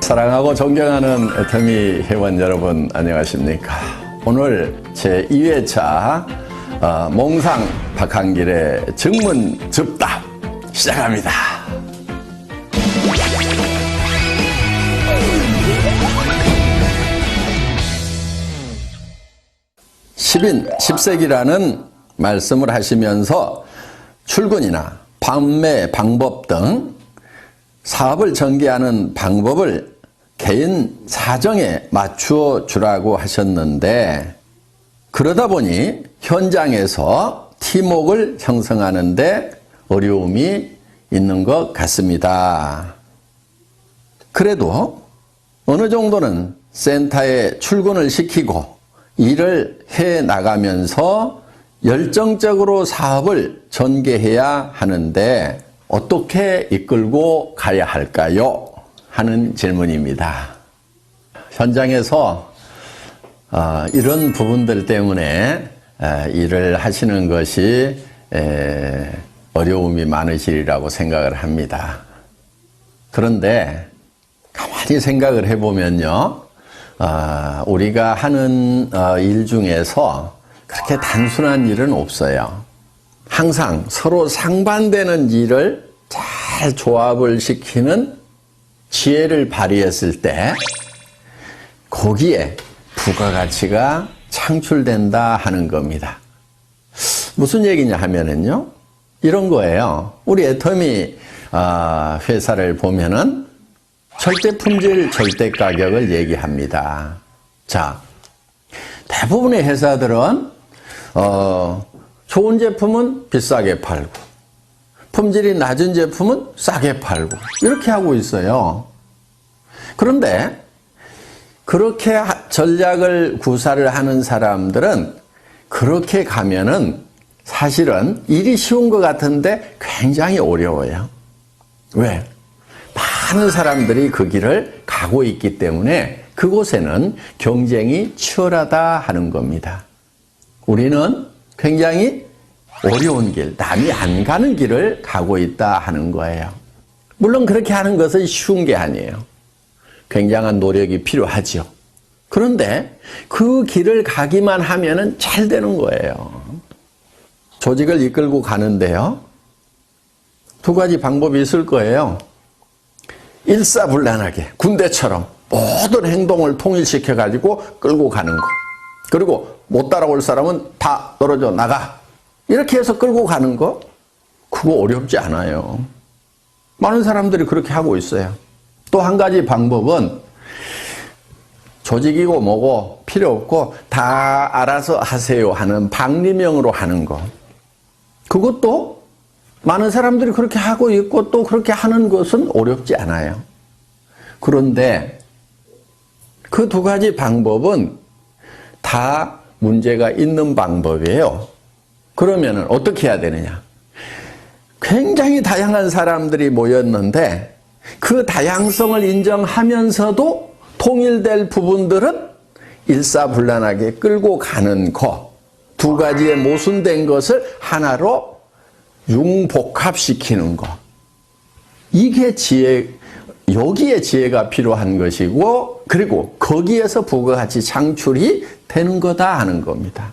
사랑하고 존경하는 애터미 회원 여러분 안녕하십니까. 오늘 제2회차 몽상 박한길의 증문 즉답 시작합니다. 10인 10세기라는 말씀을 하시면서 출근이나 판매 방법 등 사업을 전개하는 방법을 개인 사정에 맞추어 주라고 하셨는데, 그러다 보니 현장에서 팀워크를 형성하는 데 어려움이 있는 것 같습니다. 그래도 어느 정도는 센터에 출근을 시키고 일을 해 나가면서 열정적으로 사업을 전개해야 하는데 어떻게 이끌고 가야 할까요? 하는 질문입니다. 현장에서 이런 부분들 때문에 일을 하시는 것이 어려움이 많으시리라고 생각을 합니다. 그런데 가만히 생각을 해보면요, 우리가 하는 일 중에서 그렇게 단순한 일은 없어요. 항상 서로 상반되는 일을 잘 조합을 시키는 지혜를 발휘했을 때 거기에 부가가치가 창출된다 하는 겁니다. 무슨 얘기냐 하면은요, 이런 거예요. 우리 애터미 회사를 보면은 절대 품질, 절대 가격을 얘기합니다. 자, 대부분의 회사들은 좋은 제품은 비싸게 팔고 품질이 낮은 제품은 싸게 팔고 이렇게 하고 있어요. 그런데 그렇게 전략을 구사를 하는 사람들은 그렇게 가면은 사실은 일이 쉬운 것 같은데 굉장히 어려워요. 왜? 많은 사람들이 그 길을 가고 있기 때문에 그곳에는 경쟁이 치열하다 하는 겁니다. 우리는 굉장히 어려운 길, 남이 안 가는 길을 가고 있다 하는 거예요. 물론 그렇게 하는 것은 쉬운 게 아니에요. 굉장한 노력이 필요하죠. 그런데 그 길을 가기만 하면은 잘 되는 거예요. 조직을 이끌고 가는데요, 두 가지 방법이 있을 거예요. 일사불란하게 군대처럼 모든 행동을 통일시켜가지고 끌고 가는 거. 그리고 못 따라올 사람은 다 떨어져 나가. 이렇게 해서 끌고 가는 거, 그거 어렵지 않아요. 많은 사람들이 그렇게 하고 있어요. 또 한 가지 방법은 조직이고 뭐고 필요 없고 다 알아서 하세요 하는 방리명으로 하는 거. 그것도 많은 사람들이 그렇게 하고 있고 또 그렇게 하는 것은 어렵지 않아요. 그런데 그 두 가지 방법은 다 문제가 있는 방법이에요. 그러면 어떻게 해야 되느냐? 굉장히 다양한 사람들이 모였는데 그 다양성을 인정하면서도 통일될 부분들은 일사불란하게 끌고 가는 거, 두 가지의 모순된 것을 하나로 융복합시키는 거. 이게 여기에 지혜가 필요한 것이고, 그리고 거기에서 부가가치 창출이 되는 거다 하는 겁니다.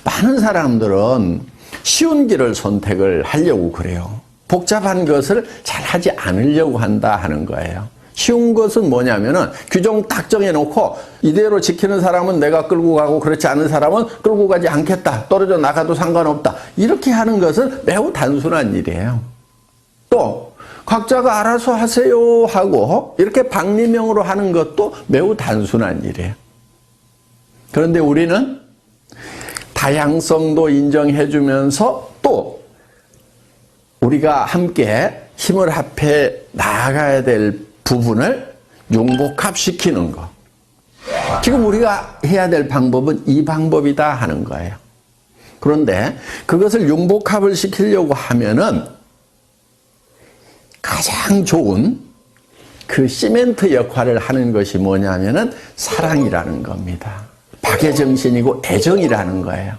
많은 사람들은 쉬운 길을 선택을 하려고 그래요. 복잡한 것을 잘 하지 않으려고 한다 하는 거예요. 쉬운 것은 뭐냐면은 규정 딱 정해놓고 이대로 지키는 사람은 내가 끌고 가고 그렇지 않은 사람은 끌고 가지 않겠다. 떨어져 나가도 상관없다. 이렇게 하는 것은 매우 단순한 일이에요. 또 각자가 알아서 하세요 하고 이렇게 방리명으로 하는 것도 매우 단순한 일이에요. 그런데 우리는 다양성도 인정해주면서 또 우리가 함께 힘을 합해 나아가야 될 부분을 융복합시키는 거. 지금 우리가 해야 될 방법은 이 방법이다 하는 거예요. 그런데 그것을 융복합을 시키려고 하면은 가장 좋은 그 시멘트 역할을 하는 것이 뭐냐면은 사랑이라는 겁니다. 박애정신이고 애정이라는 거예요.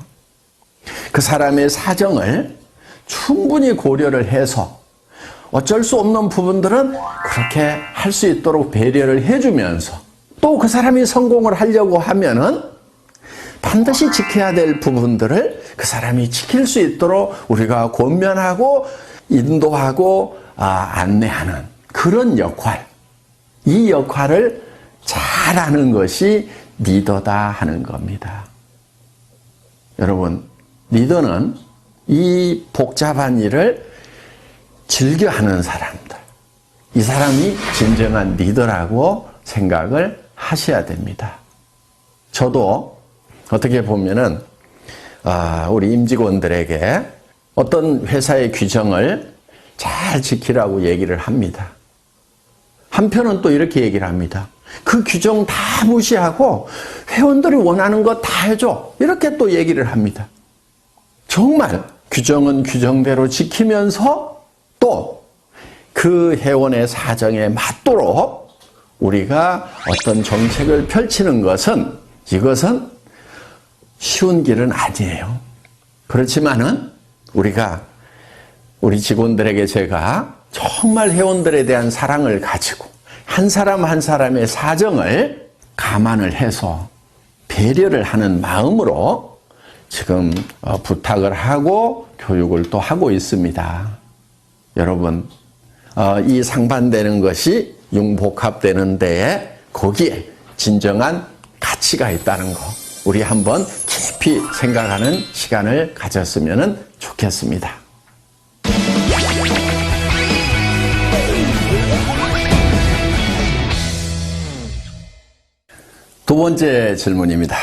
그 사람의 사정을 충분히 고려를 해서 어쩔 수 없는 부분들은 그렇게 할 수 있도록 배려를 해주면서 또 그 사람이 성공을 하려고 하면은 반드시 지켜야 될 부분들을 그 사람이 지킬 수 있도록 우리가 권면하고 인도하고 안내하는 그런 역할, 이 역할을 잘하는 것이 리더다 하는 겁니다. 여러분, 리더는 이 복잡한 일을 즐겨하는 사람들, 이 사람이 진정한 리더라고 생각을 하셔야 됩니다. 저도 어떻게 보면은 우리 임직원들에게 어떤 회사의 규정을 잘 지키라고 얘기를 합니다. 한편은 또 이렇게 얘기를 합니다. 그 규정 다 무시하고 회원들이 원하는 거 다 해줘. 이렇게 또 얘기를 합니다. 정말 규정은 규정대로 지키면서 또 그 회원의 사정에 맞도록 우리가 어떤 정책을 펼치는 것은 이것은 쉬운 길은 아니에요. 그렇지만은 우리 직원들에게 제가 정말 회원들에 대한 사랑을 가지고 한 사람 한 사람의 사정을 감안을 해서 배려를 하는 마음으로 지금 부탁을 하고 교육을 또 하고 있습니다. 여러분, 이 상반되는 것이 융복합되는 데에 거기에 진정한 가치가 있다는 거 우리 한번 깊이 생각하는 시간을 가졌으면 좋겠습니다. 두 번째 질문입니다.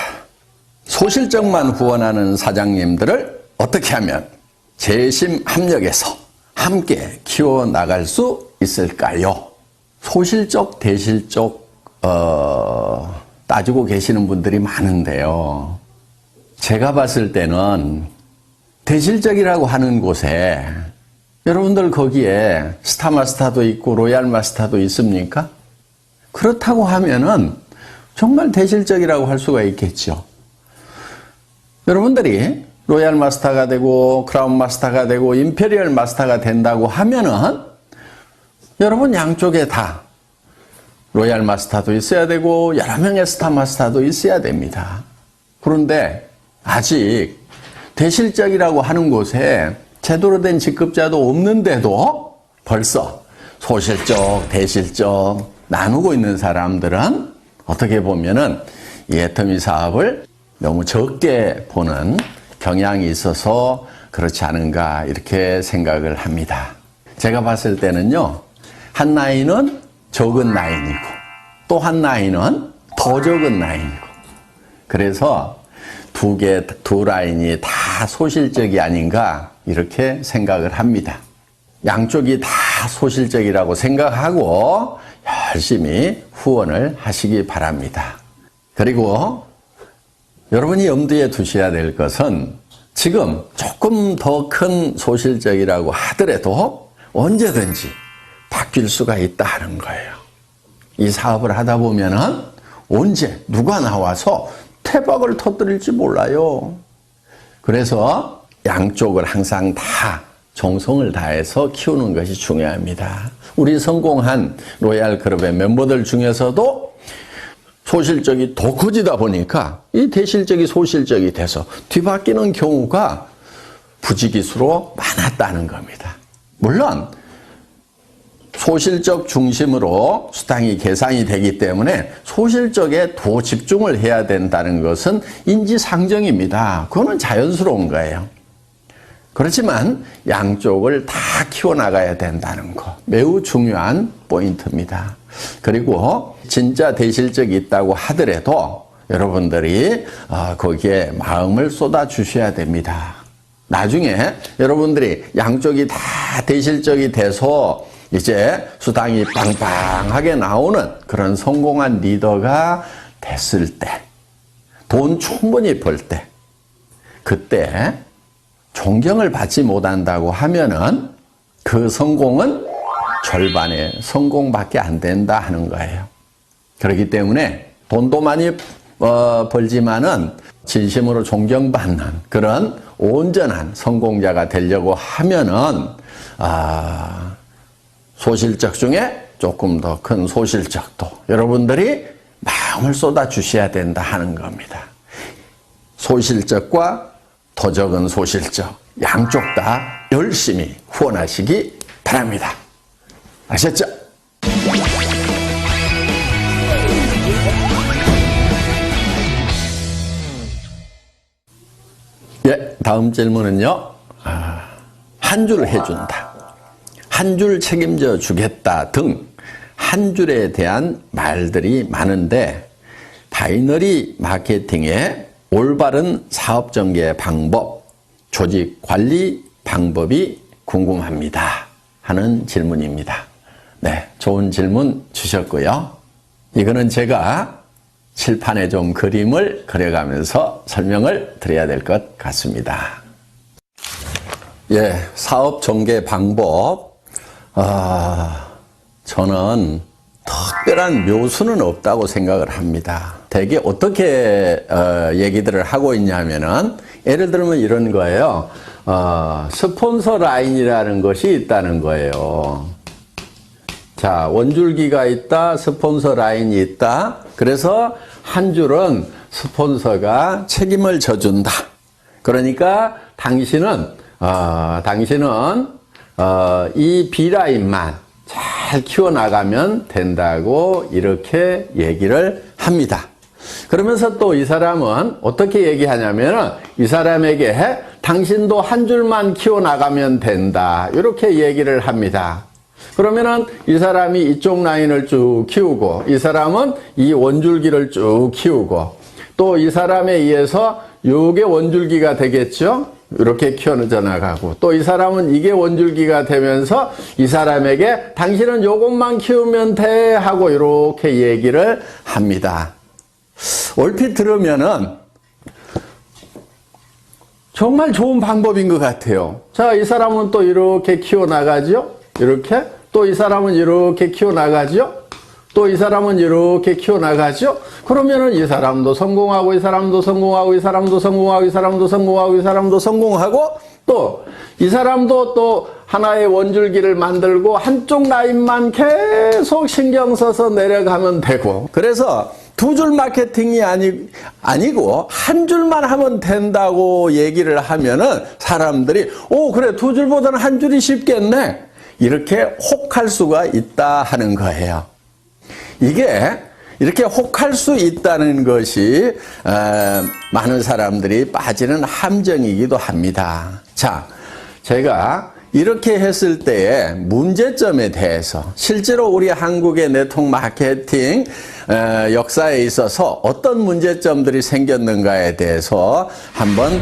소실적만 후원하는 사장님들을 어떻게 하면 재심 합력해서 함께 키워나갈 수 있을까요? 소실적, 대실적 따지고 계시는 분들이 많은데요. 제가 봤을 때는 대실적이라고 하는 곳에 여러분들 거기에 스타마스터도 있고 로얄마스터도 있습니까? 그렇다고 하면은 정말 대실적이라고 할 수가 있겠죠. 여러분들이 로얄 마스터가 되고 크라운 마스터가 되고 임페리얼 마스터가 된다고 하면은 여러분 양쪽에 다 로얄 마스터도 있어야 되고 여러 명의 스타 마스터도 있어야 됩니다. 그런데 아직 대실적이라고 하는 곳에 제대로 된 직급자도 없는데도 벌써 소실적, 대실적 나누고 있는 사람들은 어떻게 보면은 이 애터미 사업을 너무 적게 보는 경향이 있어서 그렇지 않은가 이렇게 생각을 합니다. 제가 봤을 때는요, 한 라인은 적은 라인이고 또 한 라인은 더 적은 라인이고 그래서 두 라인이 다 소실적이 아닌가 이렇게 생각을 합니다. 양쪽이 다 소실적이라고 생각하고 열심히 후원을 하시기 바랍니다. 그리고 여러분이 염두에 두셔야 될 것은 지금 조금 더 큰 소실적이라고 하더라도 언제든지 바뀔 수가 있다는 거예요. 이 사업을 하다 보면은 언제 누가 나와서 태박을 터뜨릴지 몰라요. 그래서 양쪽을 항상 다 정성을 다해서 키우는 것이 중요합니다. 우리 성공한 로얄 그룹의 멤버들 중에서도 소실적이 더 커지다 보니까 이 대실적이 소실적이 돼서 뒤바뀌는 경우가 부지기수로 많았다는 겁니다. 물론 소실적 중심으로 수당이 계산이 되기 때문에 소실적에 더 집중을 해야 된다는 것은 인지상정입니다. 그거는 자연스러운 거예요. 그렇지만 양쪽을 다 키워나가야 된다는 거 매우 중요한 포인트입니다. 그리고 진짜 대실적이 있다고 하더라도 여러분들이 거기에 마음을 쏟아주셔야 됩니다. 나중에 여러분들이 양쪽이 다 대실적이 돼서 이제 수당이 빵빵하게 나오는 그런 성공한 리더가 됐을 때, 돈 충분히 벌 때, 그때 존경을 받지 못한다고 하면은 그 성공은 절반의 성공밖에 안 된다 하는 거예요. 그렇기 때문에 돈도 많이 벌지만은 진심으로 존경받는 그런 온전한 성공자가 되려고 하면은 소실적 중에 조금 더 큰 소실적도 여러분들이 마음을 쏟아 주셔야 된다 하는 겁니다. 소실적과 더 적은 소실적 양쪽 다 열심히 후원하시기 바랍니다. 아셨죠? 예, 다음 질문은요. 한 줄 해준다. 한 줄 책임져 주겠다 등 한 줄에 대한 말들이 많은데 바이너리 마케팅의 올바른 사업 전개 방법, 조직 관리 방법이 궁금합니다 하는 질문입니다. 네, 좋은 질문 주셨고요. 이거는 제가 칠판에 좀 그림을 그려가면서 설명을 드려야 될 것 같습니다. 예, 사업 전개 방법. 저는 특별한 묘수는 없다고 생각을 합니다. 대개 어떻게 얘기들을 하고 있냐면은 예를 들면 이런 거예요. 스폰서 라인이라는 것이 있다는 거예요. 자, 원줄기가 있다, 스폰서 라인이 있다. 그래서 한 줄은 스폰서가 책임을 져준다. 그러니까 당신은 이 B라인만 잘 키워나가면 된다고 이렇게 얘기를 합니다. 그러면서 또 이 사람은 어떻게 얘기하냐면 이 사람에게 당신도 한 줄만 키워나가면 된다. 이렇게 얘기를 합니다. 그러면은 이 사람이 이쪽 라인을 쭉 키우고 이 사람은 이 원줄기를 쭉 키우고 또 이 사람에 의해서 요게 원줄기가 되겠죠? 이렇게 키워져 나가고 또 이 사람은 이게 원줄기가 되면서 이 사람에게 당신은 요것만 키우면 돼 하고 이렇게 얘기를 합니다. 얼핏 들으면은 정말 좋은 방법인 것 같아요. 자, 이 사람은 또 이렇게 키워나가죠? 이렇게. 또 이 사람은 이렇게 키워나가죠? 또 이 사람은 이렇게 키워나가죠? 그러면은 이 사람도 성공하고, 이 사람도 성공하고, 이 사람도 성공하고, 이 사람도 성공하고, 이 사람도 성공하고, 또 이 사람도 또 하나의 원줄기를 만들고 한쪽 라인만 계속 신경 써서 내려가면 되고. 그래서 두 줄 마케팅이 아니고 한 줄만 하면 된다고 얘기를 하면은 사람들이 그래, 두 줄보다는 한 줄이 쉽겠네. 이렇게 혹할 수가 있다 하는 거예요. 이게 이렇게 혹할 수 있다는 것이 많은 사람들이 빠지는 함정이기도 합니다. 자, 제가 이렇게 했을 때의 문제점에 대해서 실제로 우리 한국의 네트워크 마케팅 역사에 있어서 어떤 문제점들이 생겼는가에 대해서 한번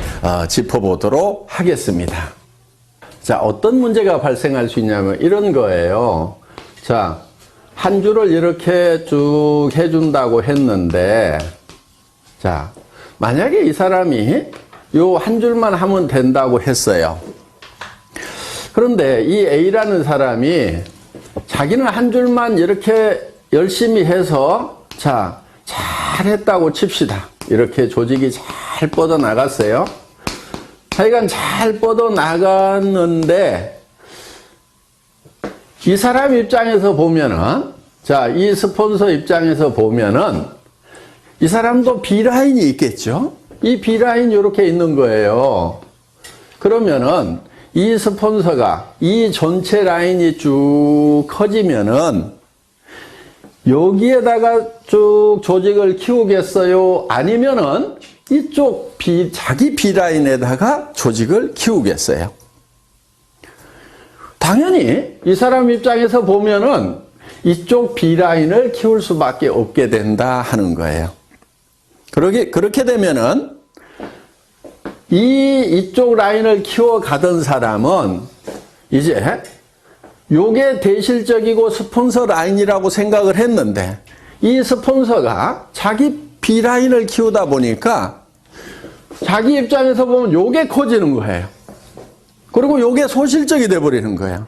짚어보도록 하겠습니다. 자, 어떤 문제가 발생할 수 있냐면 이런 거예요. 자, 한 줄을 이렇게 쭉 해준다고 했는데, 자, 만약에 이 사람이 요 한 줄만 하면 된다고 했어요. 그런데 이 A라는 사람이 자기는 한 줄만 이렇게 열심히 해서, 자, 잘했다고 칩시다. 이렇게 조직이 잘 뻗어나갔어요. 하여간 잘 뻗어나갔는데, 이 사람 입장에서 보면은, 자, 이 스폰서 입장에서 보면은, 이 사람도 B라인이 있겠죠? 이 B라인이 이렇게 있는 거예요. 그러면은, 이 스폰서가 이 전체 라인이 쭉 커지면은, 여기에다가 쭉 조직을 키우겠어요? 아니면은, 이쪽 자기 B라인에다가 조직을 키우겠어요? 당연히 이 사람 입장에서 보면은 이쪽 B라인을 키울 수밖에 없게 된다 하는 거예요. 그렇게 되면은 이쪽 라인을 키워가던 사람은 이제 요게 대실적이고 스폰서 라인이라고 생각을 했는데 이 스폰서가 자기 B라인을 키우다 보니까 자기 입장에서 보면 요게 커지는 거예요. 그리고 요게 소실적이 돼버리는 거예요.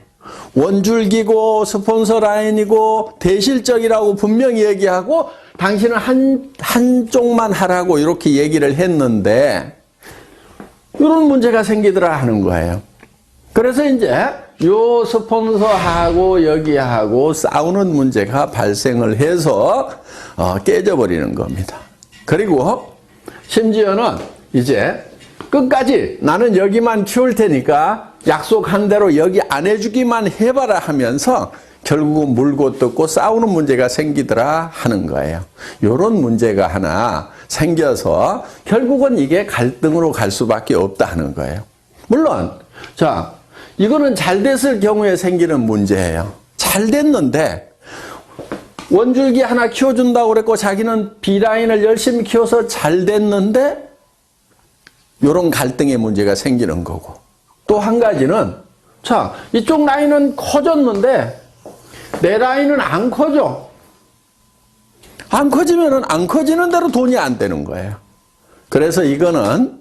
원줄기고 스폰서 라인이고 대실적이라고 분명히 얘기하고 당신은 한쪽만 하라고 이렇게 얘기를 했는데 이런 문제가 생기더라 하는 거예요. 그래서 이제 요 스폰서하고 여기하고 싸우는 문제가 발생을 해서 깨져버리는 겁니다. 그리고 심지어는 이제 끝까지 나는 여기만 키울 테니까 약속한 대로 여기 안 해주기만 해봐라 하면서 결국은 물고 뜯고 싸우는 문제가 생기더라 하는 거예요. 이런 문제가 하나 생겨서 결국은 이게 갈등으로 갈 수밖에 없다 하는 거예요. 물론 자, 이거는 잘 됐을 경우에 생기는 문제예요. 잘 됐는데 원줄기 하나 키워준다고 그랬고 자기는 B라인을 열심히 키워서 잘 됐는데 이런 갈등의 문제가 생기는 거고, 또 한 가지는 자, 이쪽 라인은 커졌는데 내 라인은 안 커져. 안 커지면은 안 커지는 대로 돈이 안 되는 거예요. 그래서 이거는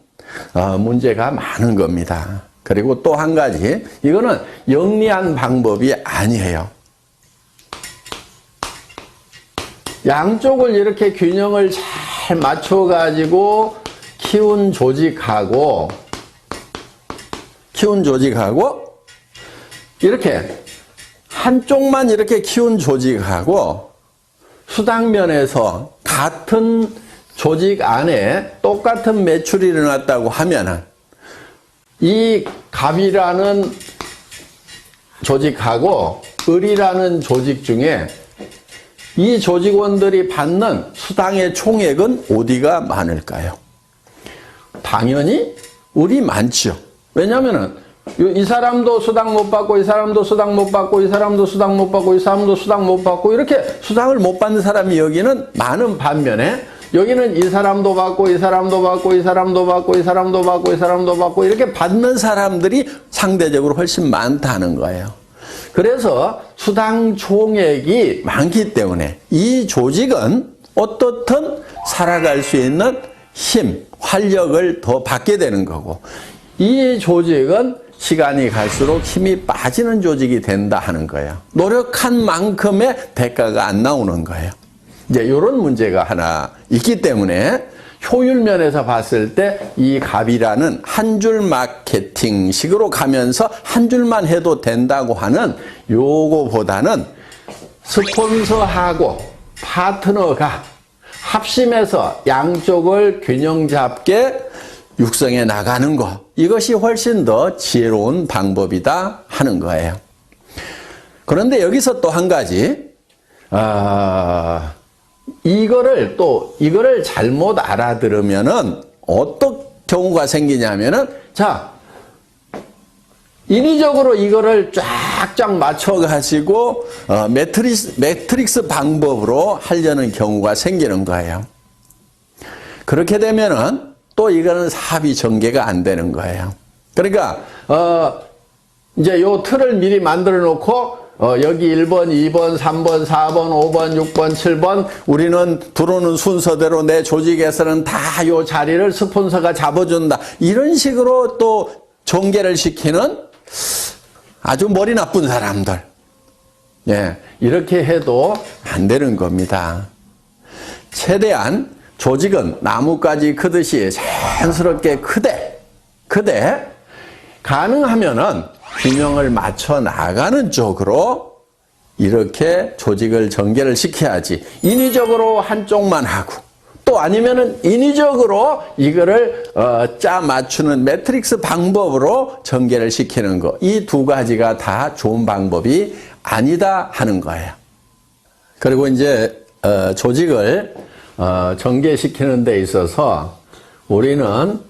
문제가 많은 겁니다. 그리고 또 한 가지, 이거는 영리한 방법이 아니에요. 양쪽을 이렇게 균형을 잘 맞춰가지고 키운 조직하고 이렇게 한쪽만 이렇게 키운 조직하고 수당면에서 같은 조직 안에 똑같은 매출이 일어났다고 하면은 이 갑이라는 조직하고 을이라는 조직 중에 이 조직원들이 받는 수당의 총액은 어디가 많을까요? 당연히 을이 많죠. 왜냐하면은 이 사람도 수당 못 받고 이 사람도 수당 못 받고 이 사람도 수당 못 받고 이 사람도 수당 못 받고 이렇게 수당을 못 받는 사람이 여기는 많은 반면에 여기는 이 사람도 받고 이 사람도 받고 이 사람도 받고 이 사람도 받고 이 사람도 받고 이렇게 받는 사람들이 상대적으로 훨씬 많다는 거예요. 그래서 수당 총액이 많기 때문에 이 조직은 어떻든 살아갈 수 있는 힘, 활력을 더 받게 되는 거고, 이 조직은 시간이 갈수록 힘이 빠지는 조직이 된다 하는 거예요. 노력한 만큼의 대가가 안 나오는 거예요. 이제 이런 문제가 하나 있기 때문에 효율 면에서 봤을 때 이 갑이라는 한 줄 마케팅식으로 가면서 한 줄만 해도 된다고 하는 요거보다는 스폰서하고 파트너가 합심해서 양쪽을 균형 잡게 육성해 나가는 것, 이것이 훨씬 더 지혜로운 방법이다 하는 거예요. 그런데 여기서 또 한 가지, 이거를 잘못 알아들으면은 어떤 경우가 생기냐면은, 자, 인위적으로 이거를 쫙쫙 맞춰가지고, 매트릭스 방법으로 하려는 경우가 생기는 거예요. 그렇게 되면은 또 이거는 사업이 전개가 안 되는 거예요. 그러니까, 이제 요 틀을 미리 만들어 놓고, 여기 1번, 2번, 3번, 4번, 5번, 6번, 7번 우리는 들어오는 순서대로 내 조직에서는 다 요 자리를 스폰서가 잡아준다. 이런 식으로 또 전개를 시키는 아주 머리 나쁜 사람들. 예, 이렇게 해도 안 되는 겁니다. 최대한 조직은 나뭇가지 크듯이 자연스럽게 크되 가능하면은 균형을 맞춰 나가는 쪽으로 이렇게 조직을 전개를 시켜야지, 인위적으로 한쪽만 하고 또 아니면은 인위적으로 이거를 짜 맞추는 매트릭스 방법으로 전개를 시키는 거, 이 두 가지가 다 좋은 방법이 아니다 하는 거예요. 그리고 이제 조직을 전개시키는 데 있어서 우리는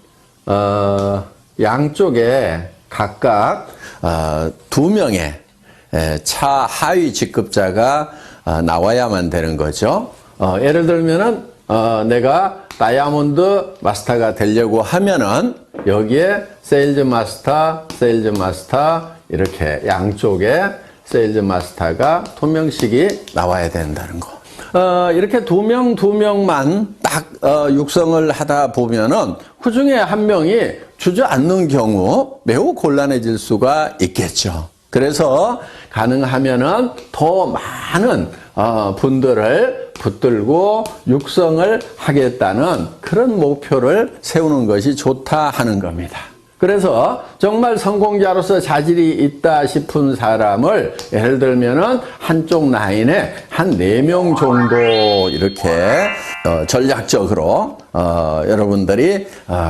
양쪽에 각각 2명의 차하위 직급자가 나와야만 되는 거죠. 예를 들면은 내가 다이아몬드 마스터가 되려고 하면은 여기에 세일즈 마스터 이렇게 양쪽에 세일즈 마스터가 2명씩이 나와야 된다는 거. 이렇게 2명만 딱 육성을 하다 보면은 그 중에 한 명이 주저앉는 경우 매우 곤란해질 수가 있겠죠. 그래서 가능하면은 더 많은 분들을 붙들고 육성을 하겠다는 그런 목표를 세우는 것이 좋다 하는 겁니다. 그래서 정말 성공자로서 자질이 있다 싶은 사람을 예를 들면은 한쪽 라인에 한 4명 정도 이렇게 전략적으로 여러분들이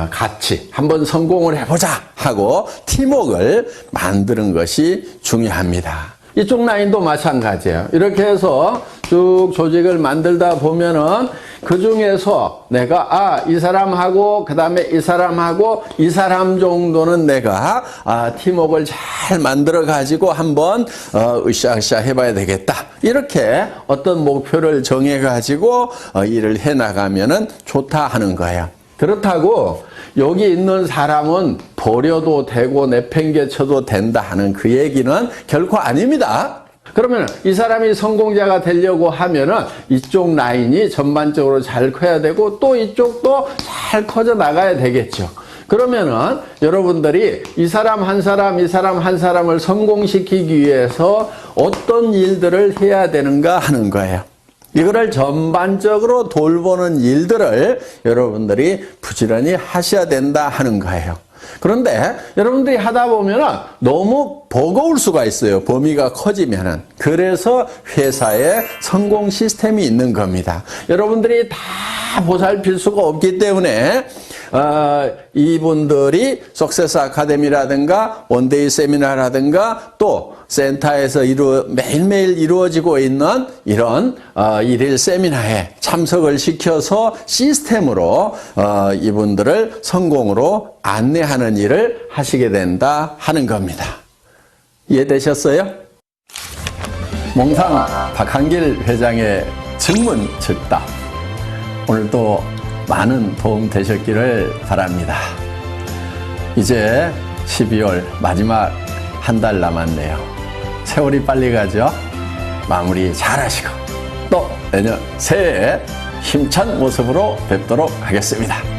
같이 한번 성공을 해보자 하고 팀워크를 만드는 것이 중요합니다. 이쪽 라인도 마찬가지예요. 이렇게 해서 쭉 조직을 만들다 보면은 그 중에서 내가 이 사람하고 그 다음에 이 사람하고 이 사람 정도는 내가 팀워크를 잘 만들어 가지고 한번 으쌰으쌰 해봐야 되겠다. 이렇게 어떤 목표를 정해 가지고 일을 해 나가면은 좋다 하는 거예요. 그렇다고 여기 있는 사람은 버려도 되고 내팽개쳐도 된다 하는 그 얘기는 결코 아닙니다. 그러면 이 사람이 성공자가 되려고 하면은 이쪽 라인이 전반적으로 잘 커야 되고 또 이쪽도 잘 커져 나가야 되겠죠. 그러면은 여러분들이 이 사람 한 사람, 이 사람 한 사람을 성공시키기 위해서 어떤 일들을 해야 되는가 하는 거예요. 이거를 전반적으로 돌보는 일들을 여러분들이 부지런히 하셔야 된다 하는 거예요. 그런데 여러분들이 하다 보면 너무 버거울 수가 있어요. 범위가 커지면은. 그래서 회사에 성공 시스템이 있는 겁니다. 여러분들이 다 보살필 수가 없기 때문에 이분들이 석세스 아카데미라든가 원데이 세미나라든가 또 센터에서 매일매일 이루어지고 있는 이런 일일 세미나에 참석을 시켜서 시스템으로 이분들을 성공으로 안내하는 일을 하시게 된다 하는 겁니다. 이해되셨어요? 몽상 박한길 회장의 증문 즉답. 오늘도 많은 도움 되셨기를 바랍니다. 이제 12월 마지막 한 달 남았네요. 세월이 빨리 가죠? 마무리 잘 하시고 또 내년 새해에 힘찬 모습으로 뵙도록 하겠습니다.